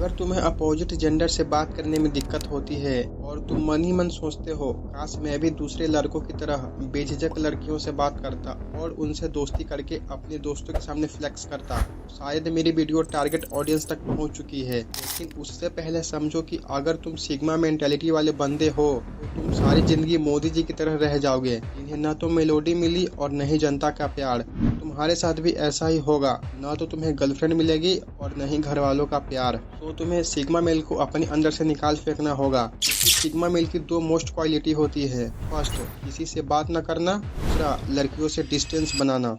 अगर तुम्हें opposite gender से बात करने में दिक्कत होती है और तुम मन ही मन सोचते हो काश मैं भी दूसरे लड़कों की तरह बेझिझक लड़कियों से बात करता और उनसे दोस्ती करके अपने दोस्तों के सामने फ्लेक्स करता, शायद मेरी वीडियो टारगेट ऑडियंस तक पहुंच चुकी है। लेकिन उससे पहले समझो कि अगर तुम सिग्मा मेंटेलिटी वाले बंदे हो तो तुम सारी जिंदगी मोदी जी की तरह रह जाओगे, इन्हें न तो मेलोडी मिली और न ही जनता का प्यार। तुम्हारे साथ भी ऐसा ही होगा, न तो तुम्हें गर्लफ्रेंड मिलेगी और न ही घर वालों का प्यार। तो तुम्हें सिग्मा मेल को अपने अंदर से निकाल फेंकना होगा, क्योंकि सिग्मा मेल की दो मोस्ट क्वालिटी होती है। फर्स्ट, किसी से बात न करना, दूसरा लड़कियों से डिस्टेंस बनाना।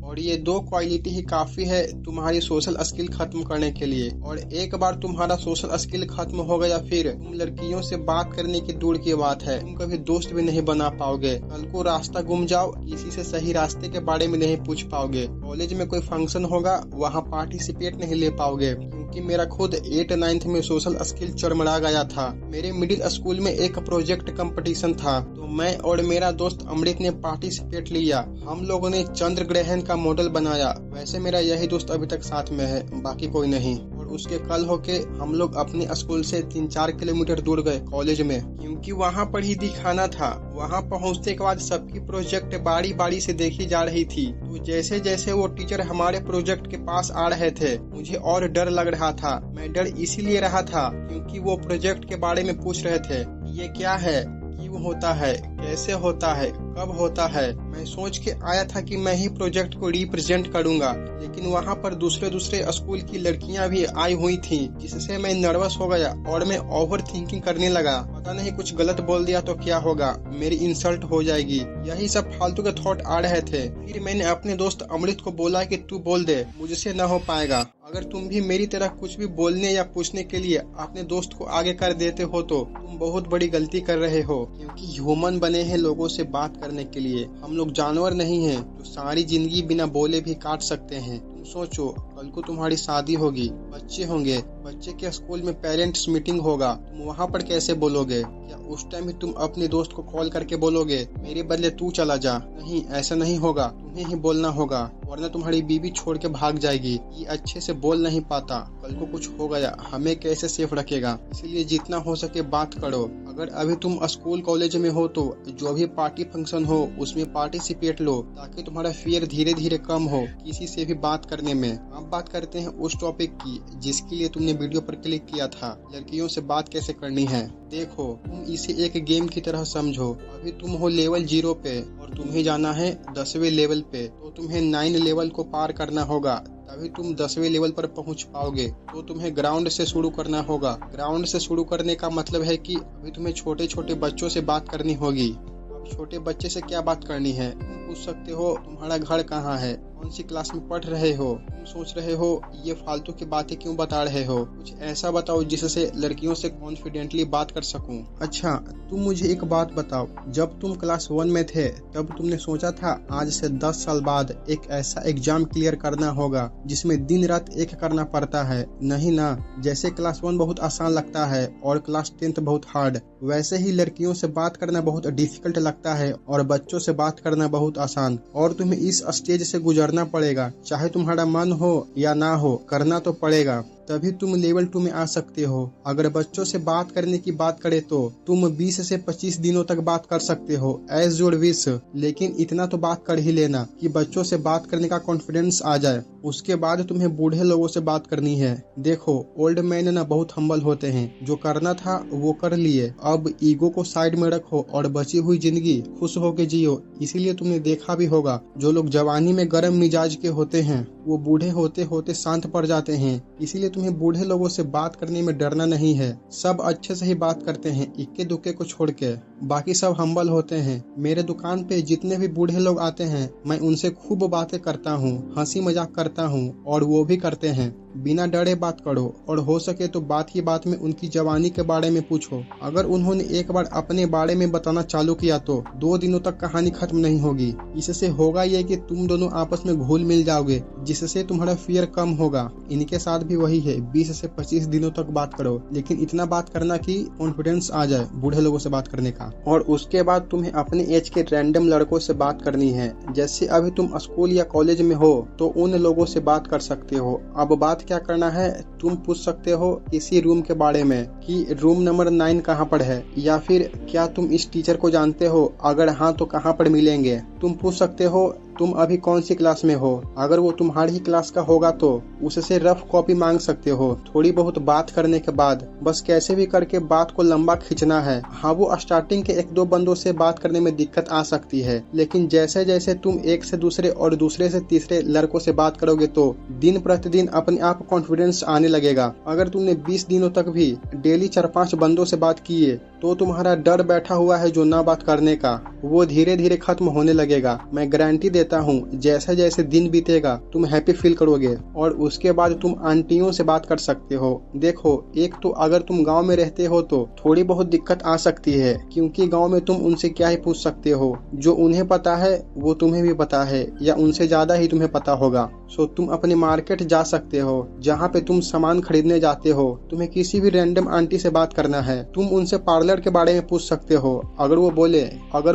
और ये दो क्वालिटी ही काफी है तुम्हारी सोशल स्किल खत्म करने के लिए। और एक बार तुम्हारा सोशल स्किल खत्म हो गया फिर तुम लड़कियों से बात करने की दूर की बात है, तुम कभी दोस्त भी नहीं बना पाओगे। कल को रास्ता गुम जाओ, किसी से सही रास्ते के बारे में नहीं पूछ पाओगे। कॉलेज में कोई फंक्शन होगा, वहाँ पार्टिसिपेट नहीं ले पाओगे, क्योंकि मेरा खुद 8-9 में सोशल स्किल चरमरा गया था। मेरे मिडिल स्कूल में एक प्रोजेक्ट कंपटीशन था, तो मैं और मेरा दोस्त अमृत ने पार्टिसिपेट लिया। हम लोगों ने चंद्र ग्रहण का मॉडल बनाया। वैसे मेरा यही दोस्त अभी तक साथ में है, बाकी कोई नहीं। और उसके कल होके हम लोग अपने स्कूल से 3-4 किलोमीटर दूर गए कॉलेज में, क्योंकि वहाँ पर ही दिखाना था। वहाँ पहुँचने के बाद सबकी प्रोजेक्ट बारी बारी से देखी जा रही थी। तो जैसे जैसे वो टीचर हमारे प्रोजेक्ट के पास आ रहे थे, मुझे और डर लग रहा था। मैं डर इसीलिए रहा था क्योंकि वो प्रोजेक्ट के बारे में पूछ रहे थे, ये क्या है, क्यों होता है, कैसे होता है, कब होता है। मैं सोच के आया था कि मैं ही प्रोजेक्ट को रिप्रेजेंट करूंगा, लेकिन वहाँ पर दूसरे स्कूल की लड़कियां भी आई हुई थी, जिससे मैं नर्वस हो गया और मैं ओवर थिंकिंग करने लगा। पता नहीं कुछ गलत बोल दिया तो क्या होगा, मेरी इंसल्ट हो जाएगी, यही सब फालतू के थॉट आ रहे थे। फिर मैंने अपने दोस्त अमृत को बोला कि तू बोल दे, मुझसे न हो पाएगा। अगर तुम भी मेरी तरह कुछ भी बोलने या पूछने के लिए अपने दोस्त को आगे कर देते हो तो तुम बहुत बड़ी गलती कर रहे हो, क्योंकि ह्यूमन बने हैं लोगों से बात करने के लिए। हम लोग जानवर नहीं हैं जो सारी जिंदगी बिना बोले भी काट सकते हैं। तुम सोचो, कल को तुम्हारी शादी होगी, बच्चे होंगे, बच्चे के स्कूल में पेरेंट्स मीटिंग होगा, तुम वहाँ पर कैसे बोलोगे? क्या उस टाइम भी तुम अपने दोस्त को कॉल करके बोलोगे मेरे बदले तू चला जा? नहीं, ऐसा नहीं होगा, तुम्हें ही बोलना होगा, वरना तुम्हारी बीवी छोड़ के भाग जाएगी। ये अच्छे से बोल नहीं पाता, कल को कुछ हो गया हमें कैसे सेफ रखेगा? इसीलिए जितना हो सके बात करो। अगर अभी तुम स्कूल कॉलेज में हो तो जो भी पार्टी फंक्शन हो उसमें पार्टिसिपेट लो, ताकि तुम्हारा फियर धीरे धीरे कम हो किसी से भी बात करने में। अब बात करते हैं उस टॉपिक की जिसके लिए तुमने वीडियो पर क्लिक किया था, लड़कियों से बात कैसे करनी है। देखो, तुम इसे एक गेम की तरह समझो। अभी तुम हो लेवल 0 पे और तुम्हें जाना है 10वें लेवल पे, तो तुम्हें 9 लेवल को पार करना होगा, तभी तुम 10वें लेवल पर पहुंच पाओगे। तो तुम्हें ग्राउंड से शुरू करना होगा। ग्राउंड से शुरू करने का मतलब है कि अभी तुम्हें छोटे छोटे बच्चों से बात करनी होगी। अब छोटे बच्चे से क्या बात करनी है? तुम पूछ सकते हो तुम्हारा घर कहाँ है, कौन सी क्लास में पढ़ रहे हो। तुम सोच रहे हो ये फालतू की बातें क्यों बता रहे हो, कुछ ऐसा बताओ जिससे लड़कियों से कॉन्फिडेंटली बात कर सकूं। अच्छा, तुम मुझे एक बात बताओ, जब तुम क्लास 1 में थे तब तुमने सोचा था आज से 10 साल बाद एक ऐसा एग्जाम क्लियर करना होगा जिसमें दिन रात एक करना पड़ता है? नहीं ना। जैसे क्लास 1 बहुत आसान लगता है और क्लास 10th बहुत हार्ड, वैसे ही लड़कियों से बात करना बहुत डिफिकल्ट लगता है और बच्चों से बात करना बहुत आसान। और तुम्हें इस स्टेज से गुजरना पड़ेगा, चाहे तुम्हारा मन हो या ना हो, करना तो पड़ेगा, तभी तुम लेवल 2 में आ सकते हो। अगर बच्चों से बात करने की बात करें तो तुम 20 से 25 दिनों तक बात कर सकते हो एज योर विश, लेकिन इतना तो बात कर ही लेना कि बच्चों से बात करने का कॉन्फिडेंस आ जाए। उसके बाद तुम्हें बूढ़े लोगों से बात करनी है। देखो, ओल्ड मैन ना बहुत हम्बल होते हैं, जो करना था वो कर लिए, अब ईगो को साइड में रखो और बची हुई जिंदगी खुश होके जियो। इसीलिए तुमने देखा भी होगा, जो लोग जवानी में गर्म मिजाज के होते हैं वो बूढ़े होते होते शांत पड़ जाते हैं। इसीलिए तुम्हें बूढ़े लोगों से बात करने में डरना नहीं है। सब अच्छे से ही बात करते हैं, इक्के दुक्के को छोड़ के, बाकी सब हम्बल होते हैं। मेरे दुकान पे जितने भी बूढ़े लोग आते हैं मैं उनसे खूब बातें करता हूँ, हंसी मजाक करता हूँ और वो भी करते हैं। बिना डरे बात करो और हो सके तो बात ही बात में उनकी जवानी के बारे में पूछो। अगर उन्होंने एक बार अपने बारे में बताना चालू किया तो 2 दिनों तक कहानी खत्म नहीं होगी। इससे होगा ये कि तुम दोनों आपस में घुल मिल जाओगे, जिससे तुम्हारा फियर कम होगा। इनके साथ भी वही है, 20 से 25 दिनों तक बात करो, लेकिन इतना बात करना कि कॉन्फिडेंस आ जाए बूढ़े लोगों से बात करने का। और उसके बाद तुम्हें अपने एज के रैंडम लड़कों से बात करनी है। जैसे अभी तुम स्कूल या कॉलेज में हो तो उन लोगों से बात कर सकते हो। अब बात क्या करना है, तुम पूछ सकते हो किसी रूम के बारे में कि रूम नंबर 9 कहाँ पर है, या फिर क्या तुम इस टीचर को जानते हो, अगर हाँ तो कहाँ पर मिलेंगे। तुम पूछ सकते हो तुम अभी कौन सी क्लास में हो, अगर वो तुम्हारी ही क्लास का होगा तो उससे रफ कॉपी मांग सकते हो। थोड़ी बहुत बात करने के बाद बस कैसे भी करके बात को लंबा खींचना है। हाँ, वो स्टार्टिंग के 1-2 बंदों से बात करने में दिक्कत आ सकती है, लेकिन जैसे जैसे तुम एक से दूसरे और दूसरे से तीसरे लड़कों से बात करोगे तो दिन प्रतिदिन अपने आप कॉन्फिडेंस आने लगेगा। अगर तुमने 20 दिनों तक भी डेली 4-5 बंदों से बात किए तो तुम्हारा डर बैठा हुआ है जो ना बात करने का, वो धीरे धीरे खत्म होने लगेगा। मैं गारंटी देता हूँ जैसे जैसे दिन बीतेगा तुम हैप्पी फील करोगे। और उसके बाद तुम आंटियों से बात कर सकते हो। देखो, एक तो अगर तुम गांव में रहते हो तो थोड़ी बहुत दिक्कत आ सकती है, क्योंकि गांव में तुम उनसे क्या ही पूछ सकते हो, जो उन्हें पता है वो तुम्हें भी पता है या उनसे ज्यादा ही तुम्हें पता होगा। सो तुम अपने मार्केट जा सकते हो जहाँ पे तुम सामान खरीदने जाते हो। तुम्हें किसी भी रैंडम आंटी से बात करना है, तुम उनसे पार्लर के बारे में पूछ सकते हो। अगर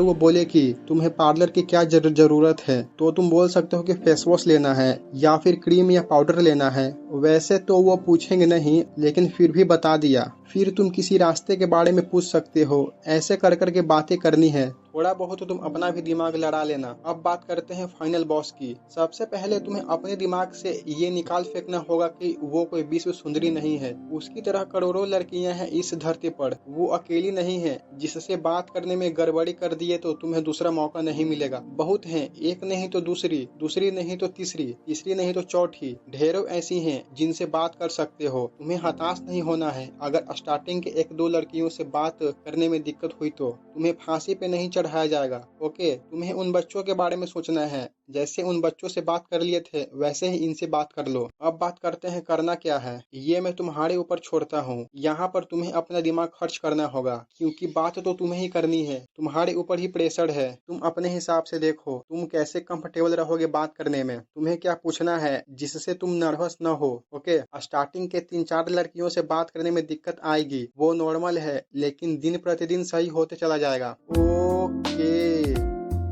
वो बोले कि तुम्हें पार्लर की क्या जरूरत है तो तुम बोल सकते हो कि फेस वॉश लेना है या फिर क्रीम या पाउडर लेना है। वैसे तो वो पूछेंगे नहीं, लेकिन फिर भी बता दिया। फिर तुम किसी रास्ते के बारे में पूछ सकते हो। ऐसे कर करके बातें करनी है। थोड़ा बहुत तो तुम अपना भी दिमाग लड़ा लेना। अब बात करते हैं फाइनल बॉस की। सबसे पहले तुम्हें अपने दिमाग से ये निकाल फेंकना होगा कि वो कोई विश्व सुंदरी नहीं है। उसकी तरह करोड़ों लड़कियां हैं इस धरती पर, वो अकेली नहीं है। जिससे बात करने में गड़बड़ी कर दिए तो तुम्हें दूसरा मौका नहीं मिलेगा। बहुत हैं, एक नहीं तो दूसरी, दूसरी नहीं तो तीसरी, तीसरी नहीं तो चौथी, ढेरों ऐसी हैं जिनसे बात कर सकते हो। तुम्हें हताश नहीं होना है। अगर स्टार्टिंग के 1-2 लड़कियों से बात करने में दिक्कत हुई तो तुम्हें फांसी पे नहीं चढ़ाया जाएगा। ओके, तुम्हें उन बच्चों के बारे में सोचना है। जैसे उन बच्चों से बात कर लिए थे वैसे ही इनसे बात कर लो। अब बात करते हैं करना क्या है। ये मैं तुम्हारे ऊपर छोड़ता हूँ। यहाँ पर तुम्हें अपना दिमाग खर्च करना होगा, क्योंकि बात तो तुम्हें ही करनी है। तुम्हारे ऊपर ही प्रेशर है। तुम अपने हिसाब से देखो तुम कैसे कंफर्टेबल रहोगे बात करने में। तुम्हें क्या पूछना है जिससे तुम नर्वस न हो। ओके, स्टार्टिंग के 3-4 लड़कियों से बात करने में दिक्कत आएगी, वो नॉर्मल है, लेकिन दिन प्रतिदिन सही होते चला जाएगा। ओके,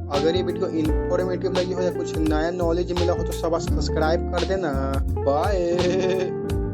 अगर ये वीडियो इन्फॉर्मेटिव लगी हो या कुछ नया नॉलेज मिला हो तो सब्सक्राइब कर देना। बाय।